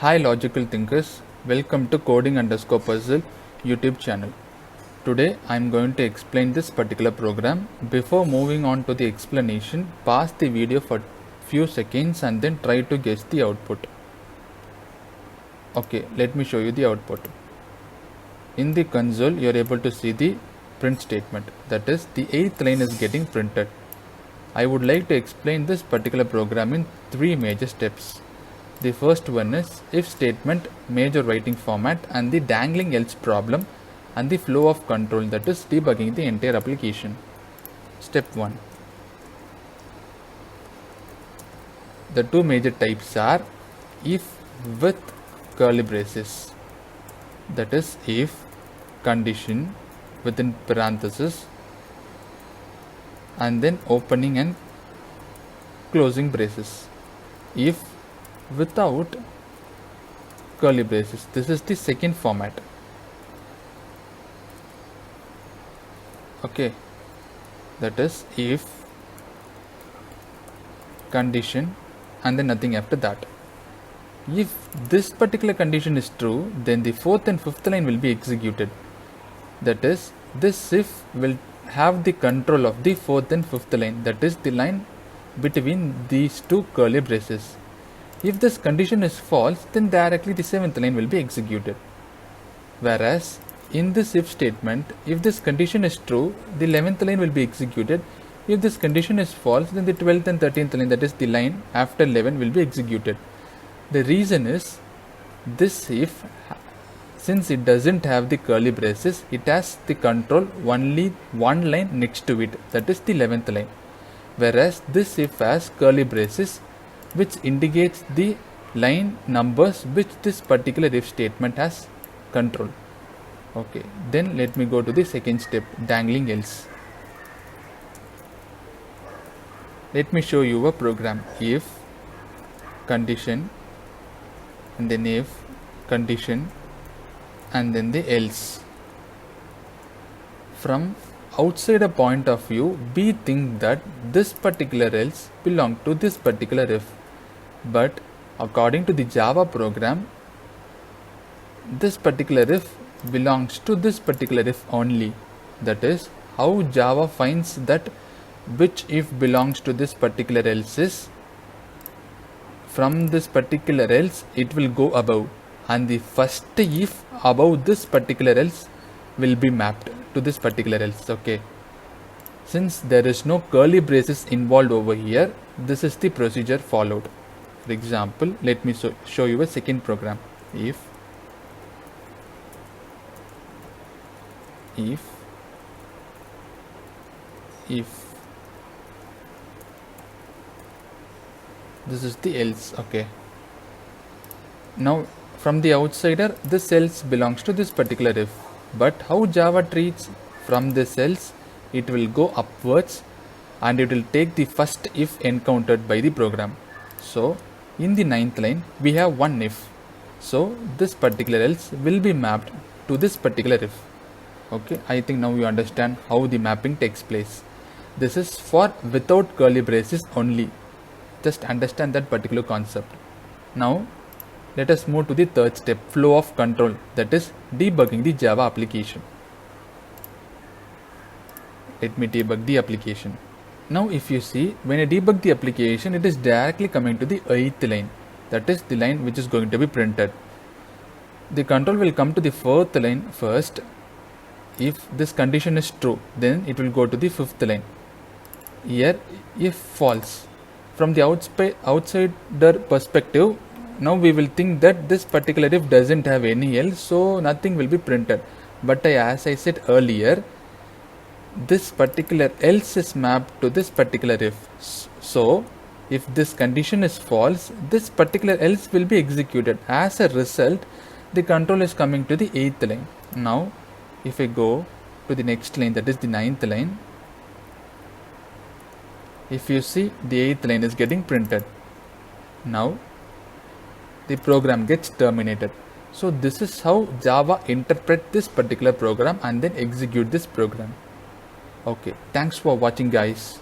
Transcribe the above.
Hi logical thinkers, welcome to coding underscore puzzle YouTube channel. Today I am going to explain this particular program. Before moving on to the explanation, pause the video for few seconds and then try to guess the output. Okay, let me show you the output. In the console you are able to see the print statement, that is the 8th line is getting printed. I would like to explain this particular program in 3 major steps. The first one is if statement, major writing format, and the dangling else problem, and the flow of control, that is debugging the entire application. Step 1. The 2 major types are if with curly braces, that is if condition within parenthesis and then opening and closing braces. If without curly braces, this is the second format. Okay, that is if condition and then nothing after that. If this particular condition is true, then the 4th and 5th line will be executed. That is, this if will have the control of the 4th and 5th line, that is the line between these 2 curly braces. If this condition is false, then directly the 7th line will be executed. Whereas in this if statement, if this condition is true, the 11th line will be executed. If this condition is false, then the 12th and 13th line, that is the line after 11, will be executed. The reason is this if, since it doesn't have the curly braces, it has the control only one line next to it, that is the 11th line. Whereas this if has curly braces, which indicates the line numbers which this particular if statement has control. Okay, then let me go to the second step, dangling else. Let me show you a program. If condition and then if condition and then the else. From outside a point of view, we think that this particular else belongs to this particular if. But according to the Java program, this particular if belongs to this particular if only. That is how Java finds that which if belongs to this particular else is, from this particular else it will go above, and the first if above this particular else will be mapped to this particular else. Okay, since there is no curly braces involved over here, this is the procedure followed. For example, let me show you a second program. If this is the else. Okay, now from the outsider, this else belongs to this particular if, but how Java treats, from this else it will go upwards and it will take the first if encountered by the program. So in the 9th line we have one if, so this particular else will be mapped to this particular if. Okay, I think now you understand how the mapping takes place. This is for without curly braces only. Just understand that particular concept. Now let us move to the third step, flow of control, that is debugging the Java application. Let me debug the application. Now if you see, when I debug the application, it is directly coming to the 8th line, that is the line which is going to be printed. The control will come to the 4th line first. If this condition is true, then it will go to the 5th line. Here if false, from the outsider perspective, now we will think that this particular if doesn't have any else, so nothing will be printed. But as I said earlier, this particular else is mapped to this particular if. So if this condition is false, this particular else will be executed. As a result, the control is coming to the 8th line. Now if I go to the next line, that is the 9th line, if you see, the 8th line is getting printed. Now the program gets terminated. So this is how Java interpret this particular program and then execute this program. Okay, thanks for watching guys.